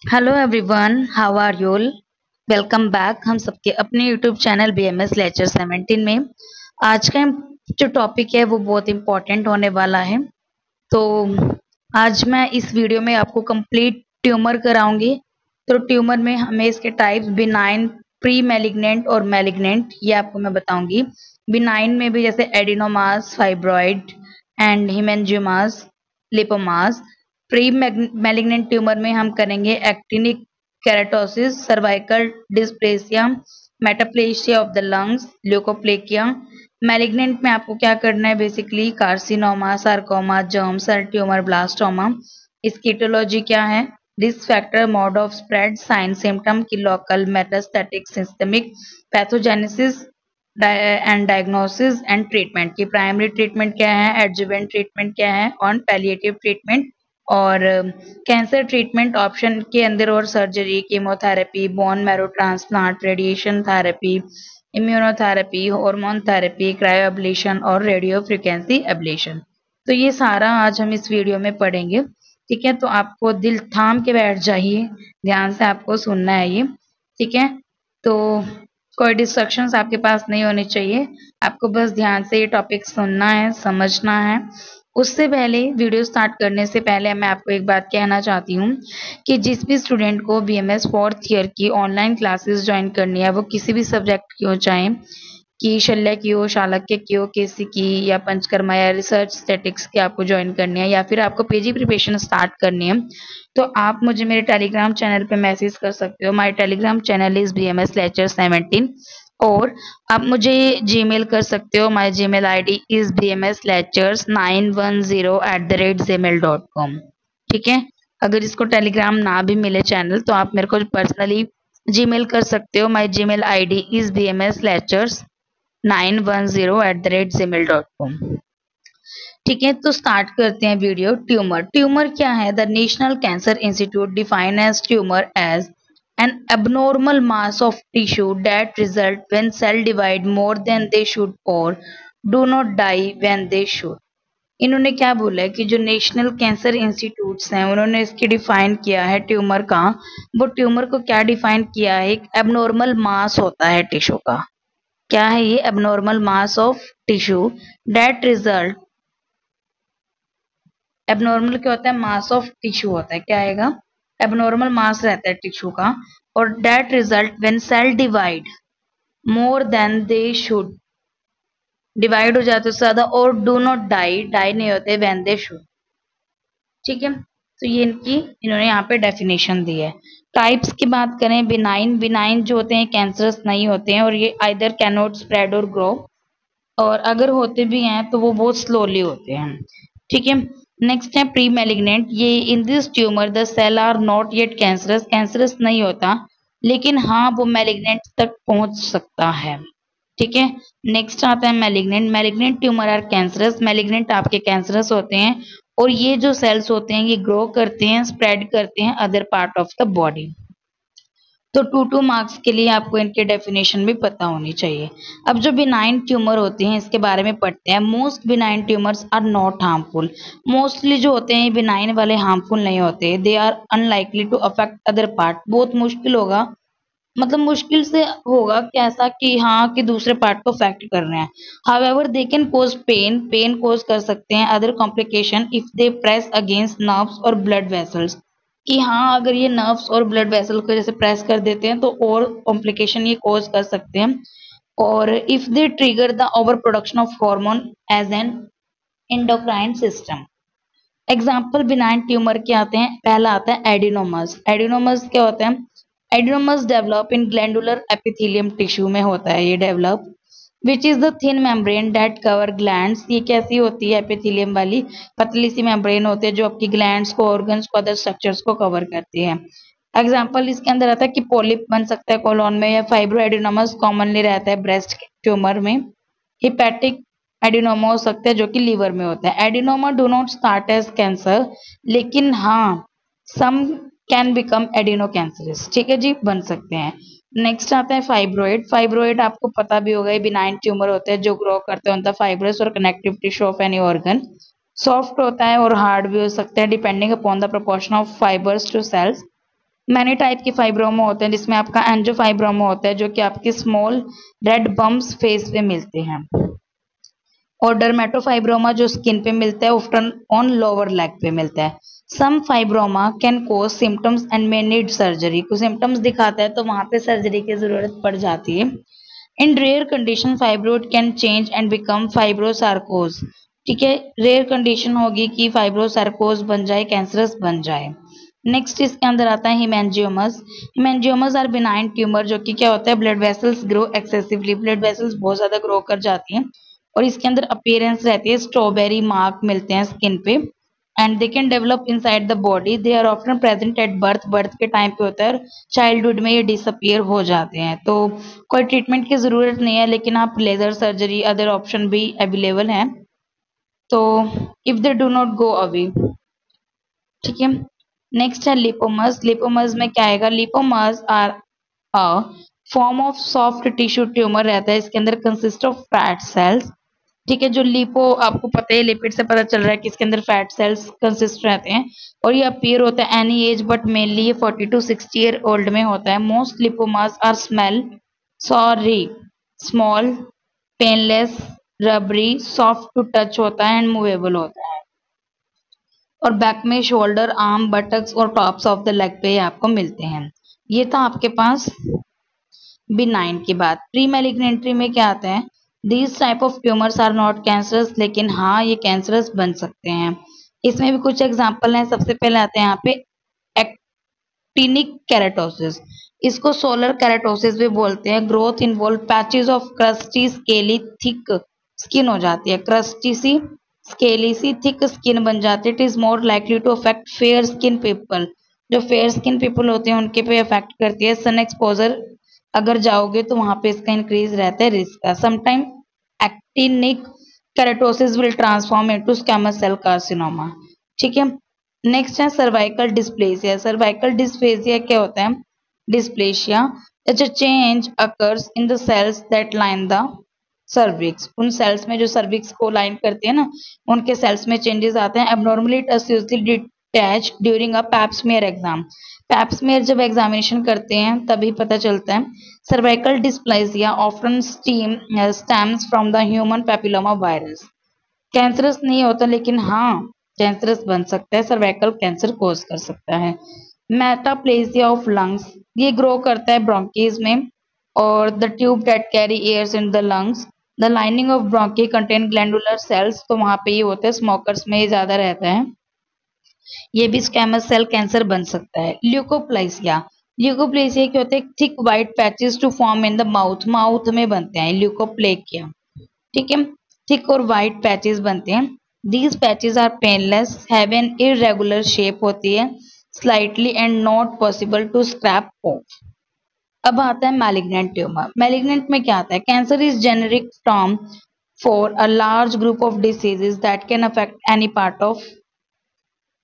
Hello everyone, how are you all? Welcome back हम सबके अपने यूट्यूब चैनल बीएमएस लेक्चर 17 में। आज का जो टॉपिक है वो बहुत इम्पोर्टेंट होने वाला है। तो आज मैं इस वीडियो में आपको कंप्लीट ट्यूमर कराऊंगी। तो ट्यूमर में हमें इसके टाइप्स बिनाइन, प्री मैलिग्नेंट और मैलिग्नेंट ये आपको मैं बताऊंगी। बिनाइन में भी जैसे adenomas, fibroid and haemangiomas, lipomas. Pre malignant tumour में हम करेंगे actinic keratosis, cervical dysplasia, metaplasia of the lungs, leukoplakia. Malignant में आपको क्या करना है, basically carcinoma, sarcoma, germ cell tumour, blastoma. इसकी इटियोलॉजी क्या है, risk factor, mode of spread, sign symptom की local, metastatic, systemic, pathogenesis and diagnosis and treatment की प्राइमरी ट्रीटमेंट क्या है, एडजुवेंट ट्रीटमेंट क्या है, ऑन पैलिएटिव ट्रीटमेंट। और कैंसर ट्रीटमेंट ऑप्शन के अंदर और surgery, chemotherapy, bone marrow transplant, radiation therapy, immunotherapy, hormone therapy, cryo ablation और रेडियो फ्रिक्वेंसी एब्लेशन। तो ये सारा आज हम इस वीडियो में पढ़ेंगे। ठीक है, तो आपको दिल थाम के बैठ जाइए, ध्यान से आपको सुनना है ये। ठीक है, तो कोई डिस्ट्रक्शंस आपके पास नहीं होनी चाहिए। आपको बस ध्यान से ये टॉपिक सुनना है, समझना है। उससे पहले, वीडियो स्टार्ट करने से पहले मैं आपको एक बात कहना चाहती हूँ कि जिस भी स्टूडेंट को बीएमएस फोर्थ ईयर की ऑनलाइन क्लासेस ज्वाइन करनी है, वो किसी भी सब्जेक्ट की हो, चाहे कि शल्य की हो, शालक्य की हो, केसी की या पंचकर्मा या रिसर्च स्टैटिक्स की आपको ज्वाइन करनी है, या फिर आपको पीजी प्रिपरेशन स्टार्ट करनी है, तो आप मुझे मेरे टेलीग्राम चैनल पे मैसेज कर सकते हो। My Telegram channel is BMS lecture 17। और आप मुझे जीमेल कर सकते हो। My Gmail ID is bmslectures910@gmail.com। ठीक है, अगर इसको टेलीग्राम ना भी मिले चैनल, तो आप मेरे को पर्सनली जीमेल कर सकते हो। My Gmail ID is bmslectures910@gmail.com। ठीक है, तो स्टार्ट करते हैं वीडियो। ट्यूमर, ट्यूमर क्या है? The national cancer institute define as tumour as an abnormal mass of tissue that result when cell divide more than they should or do not die when they should। इन्होंने क्या बोला है कि जो national cancer institutes हैं, उन्होंने इसकी define किया है ट्यूमर का। वो ट्यूमर को क्या डिफाइन किया है, एक एबनॉर्मल मास होता है टिश्यू का। क्या है ये? Abnormal mass of tissue that result. Abnormal क्या होता है? मास ऑफ टिश्यू होता है। क्या आएगा? एबनॉर्मल मास रहता है टिश्यू का। और that result when cell divide more than they should, divide हो जाते उससे ज्यादा, और डू नॉट डाई, डाई नहीं होते, व्हेन दे शुड। ठीक है, तो ये इनकी इन्होंने यहाँ पे डेफिनेशन दी है। टाइप्स की बात करें, बिनाइन, बिनाइन जो होते हैं कैंसरस नहीं होते हैं, और ये आइदर कैन नॉट स्प्रेड और ग्रो, और अगर होते भी हैं तो वो बहुत स्लोली होते हैं। ठीक है, नेक्स्ट है प्री मैलिग्नेंट। ये in this tumour the cell are not yet cancerous, cancerous नहीं होता, लेकिन हाँ वो मैलिग्नेंट तक पहुंच सकता है। ठीक है, नेक्स्ट आता है malignant. Malignant tumour are cancerous, malignant आपके कैंसरस होते हैं, और ये जो सेल्स होते हैं ये ग्रो करते हैं, स्प्रेड करते हैं other part of the body. तो 2 मार्क्स के लिए आपको इनके डेफिनेशन भी पता होनी चाहिए। अब जो बिनाइन ट्यूमर होती हैं इसके बारे में पढ़ते हैं। Most benign tumours are not harmful. Mostly जो होते हैं बिनाइन वाले हार्मफुल नहीं होते। They are unlikely to affect other part. बहुत मुश्किल होगा, मतलब मुश्किल से होगा कि ऐसा कि हाँ कि दूसरे पार्ट को अफेक्ट कर रहे हैं। However they can cause pain, pain cause कर सकते हैं। Other complication if they press against nerves और ब्लड वेसल्स, कि हाँ अगर ये नर्व्स और ब्लड वेसल को जैसे प्रेस कर देते हैं तो और कॉम्प्लिकेशन ये कोज कर सकते हैं। और if they trigger the over production of hormone as an endocrine system. Example benign tumour के आते हैं। पहला आता है एडिनोमस। एडिनोमस क्या होता है? Adenomas develop in glandular epithelium tissue में होता है ये develop, which is the thin membrane that cover glands. ये कैसी होती है? एपिथेलियम वाली पतली सी मेम्ब्रेन होती है जो आपकी ग्लैंड्स को, ऑर्गन्स को, अदर स्ट्रक्चर्स को कवर करती है। एग्जाम्पल इसके अंदर आता है कि पॉलिप बन सकता है कोलोन में, या फाइब्रो एडिनोमस कॉमनली रहता है ब्रेस्ट ट्यूमर में। हिपैटिक एडिनोमा हो सकता है जो कि लीवर में होता है। Adenoma do not start as cancer, लेकिन हाँ some can become adeno cancerous. ठीक है जी, बन सकते हैं। नेक्स्ट आता है फाइब्रोइड। फाइब्रोइड आपको पता भी होगा, बिनाइन ट्यूमर होते हैं जो ग्रो करते हैं ऑन द फाइब्रस और connective tissue of any organ. Soft होता है और हार्ड भी हो सकता है depending upon the proportion of fibres to cells. Many type के फाइब्रोमा होते हैं जिसमें आपका एंजियोफाइब्रोमा होता है जो कि आपके स्मॉल रेड बम्प्स फेस पे मिलते हैं, और डर्मेटोफाइब्रोमा जो स्किन पे मिलता है ऑफ्टन ऑन लोअर लेग पे मिलता है। Some fibroma can cause symptoms and may need surgery, कुछ सिम्टम्स दिखाता है तो वहां पे सर्जरी की जरूरत पड़ जाती है। In rare condition fibroid can change and become fibrosarcomas, ठीक है, रेयर कंडीशन होगी कि फाइब्रोसार्कोज बन जाए, कैंसरस बन जाए। नेक्स्ट इसके अंदर आता है हिमेंजियोमस। हिमेंजियोमस आर बिनाइन ट्यूमर, जो कि क्या होता है, blood vessels grow excessively, blood vessels बहुत ज्यादा ग्रो कर जाती हैं और इसके अंदर अपीयरेंस रहती है, स्ट्रॉबेरी मार्क मिलते हैं स्किन पे, and they can develop inside the body, they are often present at birth, birth के टाइम पे होता है, चाइल्डहुड में ये डिसअपियर हो जाते हैं। तो कोई ट्रीटमेंट की जरूरत नहीं है, लेकिन आप लेजर सर्जरी अदर ऑप्शन भी अवेलेबल हैं, तो if they do not go away, ठीक है। नेक्स्ट है लिपोमस। लिपोमस में क्या आएगा, lipomas are a form of soft tissue tumour रहता है, इसके अंदर कंसिस्ट ऑफ फैट सेल्स, ठीक है। जो लिपो आपको पता है, लिपिड से पता चल रहा है कि इसके अंदर फैट सेल्स कंसिस्ट रहते हैं और ये अपीयर होता है एनी एज, बट मेनली ये 40 to 60 ईयर ओल्ड में होता है। Most lipomas are sorry small, painless, rubbery, soft to touch होता है एंड मूवेबल होता है, और बैक में शोल्डर, आर्म, बटक्स और टॉप्स ऑफ द लेग पे आपको मिलते हैं। ये था आपके पास बिनाइन की बात। प्री मैलिग्नेंट्री में क्या आता है, these type of tumours are not cancerous, लेकिन हाँ ये कैंसरस बन सकते हैं। इसमें भी कुछ एग्जांपल हैं। सबसे पहले आते हैं यहाँ पे एक्टिनिक केराटोसिस, इसको सोलर केराटोसिस भी बोलते हैं। Growth involve patches of crusty scaly thick skin हो जाती है, क्रस्टी सी स्केली सी थिक स्किन बन जाती है। It is more likely to affect fair skin people, जो फेयर स्किन पीपल होते हैं उनके पे अफेक्ट करती है। सन एक्सपोजर अगर जाओगे तो वहां पे इसका इंक्रीज रहता है रिस्क का। Sometime actinic keratosis will transform into squamous cell carcinoma, ठीक है। नेक्स्ट है सर्वाइकल डिस्प्लेसिया। सर्वाइकल डिस्प्लेसिया क्या होता है, dysplasia it's a change occurs in the cells that line the cervix, उन सेल्स में जो सर्विक्स को लाइन करते हैं ना, उनके सेल्स में चेंजेस आते हैं। Abnormally it absolutely detach during a Pap smear exam, Pap smear जब एग्जामिनेशन करते हैं तभी पता चलता है। Cervical dysplasia often stems from the human papilloma virus, cancerous नहीं होता लेकिन हाँ कैंसरस बन सकता है, सर्वाइकल कैंसर कोज कर सकता है। मेटाप्लेसिया ऑफ लंग्स, ये ग्रो करता है ब्रोंकीज में, और the tube that carry airs in the lungs, the lining of bronchi contain glandular cells, तो वहां पे ये होता है, स्मोकर्स में ये ज्यादा रहता है, ये भी स्क्वैमस सेल कैंसर बन सकता है। ल्यूकोप्लेसिया, ल्यूकोप्लेसिया क्या होता है, thick white patches to form in the mouth, mouth में बनते हैं ल्यूकोप्लेकिया, ठीक है, थिक और व्हाइट पैचेस बनते हैं। These patches are painless, have an irregular shape होती है, slightly and not possible to scrape off. अब आता है मैलिग्नेंट ट्यूमर। मैलिग्नेंट में क्या आता है, cancer is generic term for a large group of diseases that can affect any part of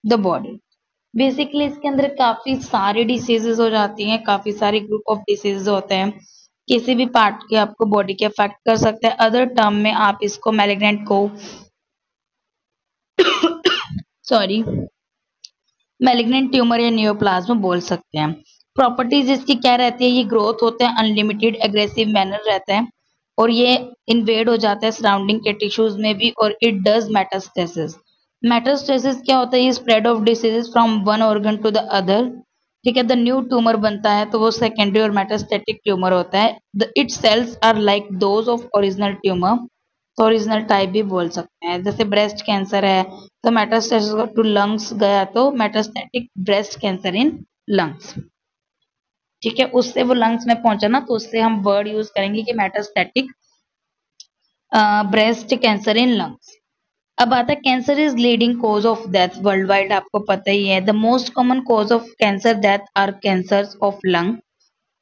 the body. Basically इसके अंदर काफी सारी डिसीजेस हो जाती हैं, काफी सारे ग्रुप ऑफ डिसीजेस होते हैं, किसी भी पार्ट के आपको बॉडी के अफेक्ट कर सकते हैं। अदर टर्म में आप इसको मैलिग्नेंट को सॉरी मैलिग्नेंट ट्यूमर या नियोप्लाज्म बोल सकते हैं। प्रॉपर्टीज इसकी क्या रहती है, ये ग्रोथ होता है अनलिमिटेड एग्रेसिव मैनर रहता है, और ये इन्वेड हो जाता है सराउंडिंग के टिश्यूज में भी, और इट डज मेटास्टेसिस। मेटास्टेसिस क्या होता है, ये spread of diseases from one organ to the other, ठीक है। द न्यू ट्यूमर बनता है तो वो सेकेंडरी और मेटास्टेटिक ट्यूमर होता है। The it cells are like those of original tumour, तो ओरिजिनल टाइप भी बोल सकते हैं। जैसे ब्रेस्ट कैंसर है तो मेटास्टेसिस टू लंग्स गया तो metastatic breast cancer in lungs, ठीक है, उससे वो लंग्स में पहुंचा ना, तो उससे हम वर्ड यूज करेंगे कि metastatic breast cancer in lungs. अब आता है cancer is leading cause of death world wide, आपको पता ही है। The most common cause of cancer death are cancer of lung,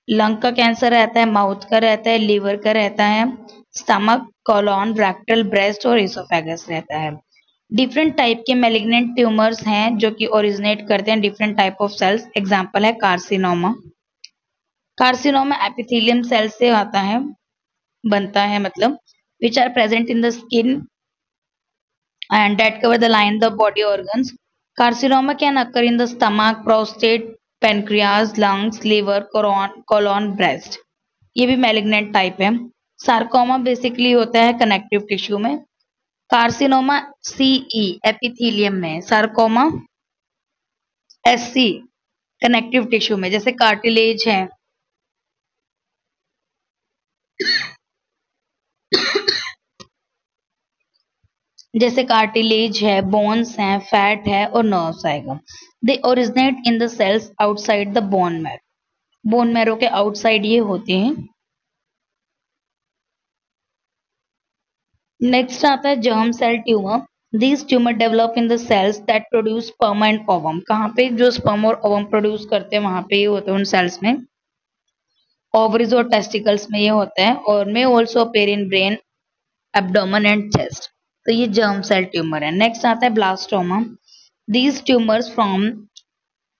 lung का कैंसर रहता है, माउथ का रहता है, लीवर का रहता है, स्टमक, कोलॉन, रेक्टल, ब्रेस्ट और इसोफेगस रहता है। डिफरेंट टाइप के मैलिग्नेंट ट्यूमर्स हैं जो कि ओरिजिनेट करते हैं different type of cells. Example है कार्सिनोमा, कार्सिनोमा एपिथेलियम सेल से आता है, बनता है मतलब, which are present in the skin and that cover the line the body organs. Carcinoma can occur in the stomach, prostate, pancreas, lungs, liver, colon, breast. ये भी malignant type है। Sarcoma basically होता है कनेक्टिव टिश्यू में। Carcinoma CE epithelium में, sarcoma SC connective tissue में, जैसे cartilage है। जैसे कार्टिलेज है, बोन्स हैं, फैट है और नर्व्स आएगा। They originate in the cells outside the bone marrow. Bone marrow के आउटसाइड ये होते हैं। नेक्स्ट आता है germ cell tumour. These tumor develop in the cells that produce sperm and ovum। कहाँ पे जो sperm और ovum प्रोड्यूस करते हैं वहां पे ये होते हैं उन सेल्स में। ओवरीज और टेस्टिकल्स में ये होता है और may also appear in brain, abdomen and chest. तो ये जर्म सेल ट्यूमर है। नेक्स्ट आता है blastoma. These tumors form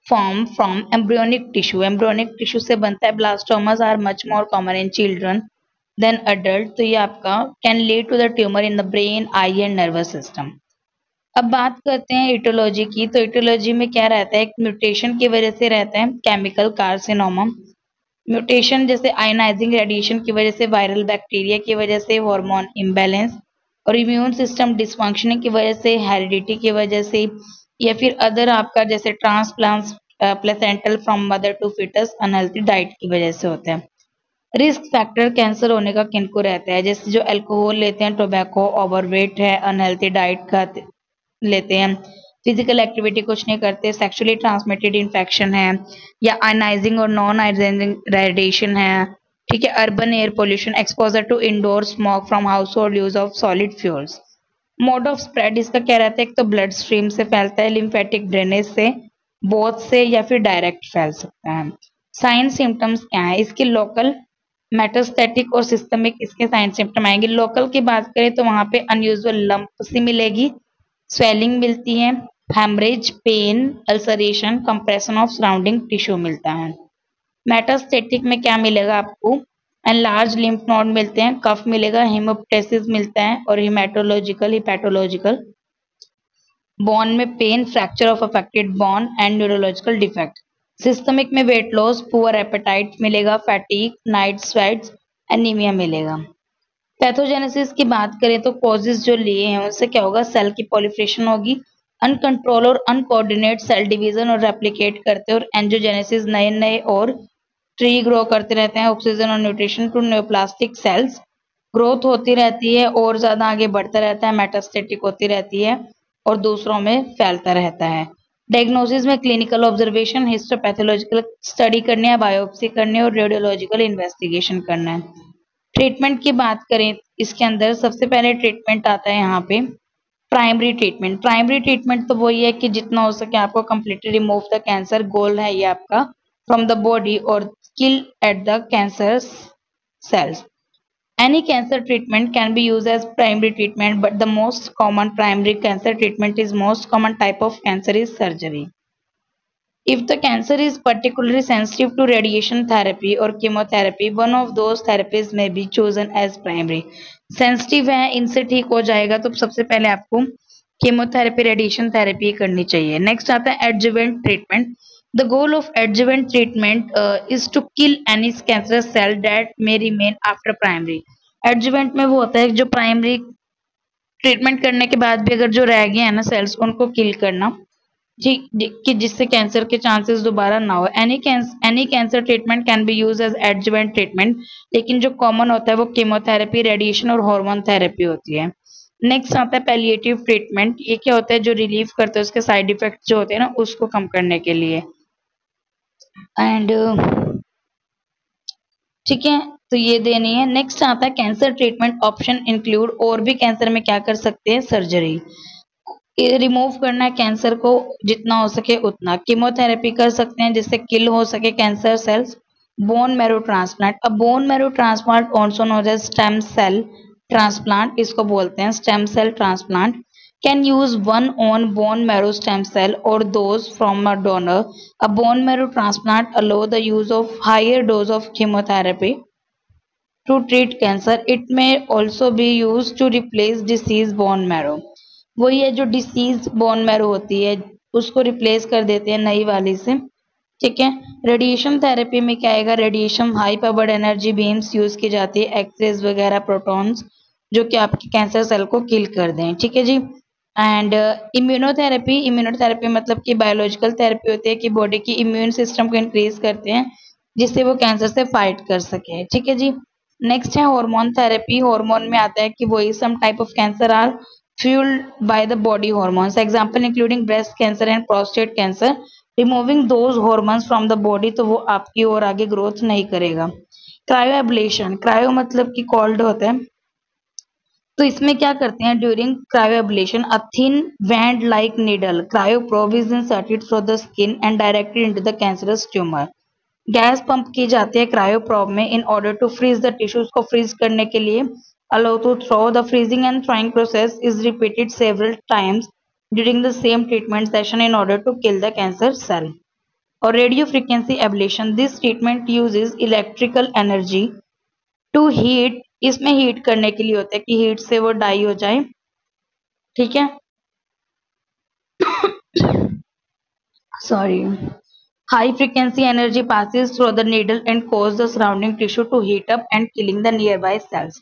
from embryonic tissue। Embryonic tissue से बनता है। Blastomas are much more common in children than adult. तो ये आपका can lead to the tumour in the brain, eye and nervous system. अब बात करते हैं इटियोलॉजी की। तो इटियोलॉजी में क्या रहता है, एक म्यूटेशन की वजह से रहता है केमिकल कार्सिनोमा। म्यूटेशन जैसे आयनाइजिंग रेडिएशन की वजह से, वायरल बैक्टीरिया की वजह से, हार्मोन इम्बैलेंस और इम्यून सिस्टम डिसफंक्शनिंग की वजह से, हेरिडिटी की वजह से, या फिर अदर आपका जैसे transplant placental from mother to foetus unhealthy diet की वजह से होता है। रिस्क फैक्टर कैंसर होने का किनको रहता है, जैसे जो अल्कोहल लेते हैं, टोबैको, ओवरवेट है, अनहेल्थी डाइट खाते लेते हैं, फिजिकल एक्टिविटी कुछ नहीं करते, सेक्सुअली ट्रांसमिटेड इन्फेक्शन है, या आयनाइजिंग और नॉन आयनाइजिंग रेडिएशन है। ठीक है, urban air pollution, exposure to indoor smoke from household use of solid fuels. Mode of spread इसका क्या रहता है, एक तो ब्लड स्ट्रीम से फैलता है, लिम्फेटिक ड्रेनेज से, बोथ से, या फिर डायरेक्ट फैल सकता है। साइन सिम्टम्स क्या है इसके, लोकल, मेटास्टैटिक और सिस्टमिक इसके साइन सिम्टम आएंगे। लोकल की बात करें तो वहां पे अनयूजुअल लंप सी मिलेगी, स्वेलिंग मिलती है, haemorrhage, pain, ulceration, compression of surrounding tissue मिलता है। मेटास्टेटिक में क्या मिलेगा आपको, एनलार्ज लिम्फ नोड मिलते हैं, कफ मिलेगा, हेमोप्टेसिस मिलता है और हिपैटोलॉजिकल बोन में pain, fracture of affected bone and neurological defect. Systemic में वेट लॉस, पुअर एपेटाइट मिलेगा, फैटिक, नाइट स्वेट्स, एनीमिया मिलेगा। पैथोजेनेसिस की बात करें तो कॉजेज जो लिए हैं उनसे क्या होगा, सेल की पॉलिफरेशन होगी, अनकंट्रोल और अनकोऑर्डिनेट सेल डिवीजन और रेप्लिकेट करते हैं, और एंजियोजेनेसिस नए नए और ट्री ग्रो करते रहते हैं, ऑक्सीजन और nutrition to neoplastic cells, growth होती रहती है और ज्यादा आगे बढ़ता रहता है, मेटास्टेटिक होती रहती है और दूसरों में फैलता रहता है। डायग्नोसिस में क्लिनिकल ऑब्जर्वेशन, हिस्टोपैथोलॉजिकल स्टडी करनी है, बायोप्सी करनी है और रेडियोलॉजिकल इन्वेस्टिगेशन करना है। ट्रीटमेंट की बात करें इसके अंदर सबसे पहले ट्रीटमेंट आता है यहाँ पे प्राइमरी ट्रीटमेंट। प्राइमरी ट्रीटमेंट तो वही है कि जितना हो सके आपको completely remove the cancer, goal है ये आपका, फ्रॉम द बॉडी और kill at the cancer cells. Any cancer treatment can be used as primary treatment, but the most common primary cancer treatment is most common type of cancer is surgery. If the cancer is particularly sensitive to radiation therapy or chemotherapy, one of those therapies may be chosen as primary. Sensitive है, इनसे ठीक हो जाएगा तो सबसे पहले आपको chemotherapy, radiation therapy करनी चाहिए। नेक्स्ट आता है adjuvant treatment. The goal of adjuvant treatment is to kill any cancerous cell that may remain after primary. Adjuvant में वो होता है जो प्राइमरी ट्रीटमेंट करने के बाद भी अगर जो रह गए हैं ना सेल्स उनको किल करना, कि जिससे कैंसर के चांसेस दोबारा ना हो। Any cancer treatment can be used as adjuvant treatment, लेकिन जो कॉमन होता है वो केमोथेरेपी, रेडिएशन और हार्मोन थेरेपी होती है। नेक्स्ट आता है पैलिएटिव ट्रीटमेंट। ये क्या होता है, जो रिलीफ करते हैं उसके साइड इफेक्ट जो होते हैं ना उसको कम करने के लिए। एंड ठीक है, तो ये देनी है। नेक्स्ट आता है कैंसर ट्रीटमेंट ऑप्शन इंक्लूड, और भी कैंसर में क्या कर सकते हैं, सर्जरी, रिमूव करना है कैंसर को जितना हो सके उतना, कीमोथेरेपी कर सकते हैं जिससे किल हो सके cancer cells, bone marrow transplant. अब bone marrow transplant also known as stem cell transplant, इसको बोलते हैं stem cell transplant, can use one own bone marrow stem cell or those from a donor. A bone marrow transplant allow the use of higher dose of chemotherapy to treat cancer. It may also be used to replace diseased bone marrow. वही है जो disease bone marrow होती है उसको replace कर देते हैं नई वाली से, ठीक है। रेडिएशन थेरेपी में क्या आएगा, radiation high powered energy beams use की जाती है, एक्सरेज वगैरह, प्रोटॉन्स, जो कि आपके कैंसर सेल को किल कर दें। ठीक है जी। एंड इम्यूनोथेरेपी, इम्यूनोथेरेपी मतलब कि बायोलॉजिकल थेरेपी होती है कि बॉडी की इम्यून सिस्टम को इंक्रीज करते हैं जिससे वो कैंसर से फाइट कर सके। ठीक है जी। नेक्स्ट है हार्मोन थेरेपी। हार्मोन में आता है कि वही some type of cancer are fuelled by the body hormones, example including breast cancer and prostate cancer. Removing those hormones from the body, तो वो आपकी और आगे ग्रोथ नहीं करेगा। क्रायो एब्लेशन, क्रायो मतलब कि कोल्ड होता है, तो इसमें क्या करते हैं, during cryo ablation a thin wand like needle cryo probe is inserted through the skin and directed into the cancerous tumour. Gas pump की जाती है क्रायो प्रोब में in order to freeze the tissues को freeze करने के लिए। Allow to thaw the freezing and thawing process is repeated several times during the same treatment session in order to kill the cancer cell. और radio frequency ablation, this treatment uses electrical energy to heat, इसमें heat करने के लिए होता है कि heat से वो डाई हो जाए। ठीक है, sorry. High frequency energy passes through the needle and cause the surrounding tissue to heat up and killing the nearby cells।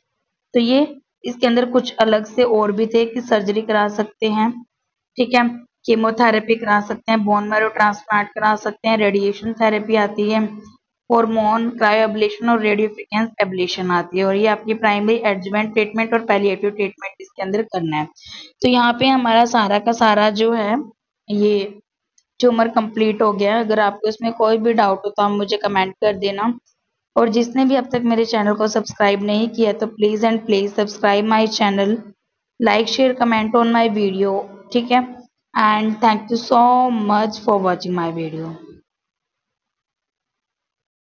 तो ये इसके अंदर कुछ अलग से और भी थे कि सर्जरी करा सकते हैं, ठीक है, कीमोथेरेपी करा सकते हैं, बोन मैरो ट्रांसप्लांट करा सकते हैं, रेडिएशन थेरेपी आती है, हार्मोन, क्रायो एब्लेशन और रेडियो फ्रीक्वेंसी एब्लेशन आती है। और ये आपकी प्राइमरी एडजुवेंट ट्रीटमेंट और पैलिएटिव ट्रीटमेंट इसके अंदर करना है। तो यहाँ पे हमारा सारा का सारा जो है ये ट्यूमर कंप्लीट हो गया। अगर आपको इसमें कोई भी डाउट हो तो आप मुझे कमेंट कर देना। और जिसने भी अब तक मेरे चैनल को सब्सक्राइब नहीं किया तो please and please subscribe my channel, like share comment on my video. ठीक है, and thank you so much for watching my video.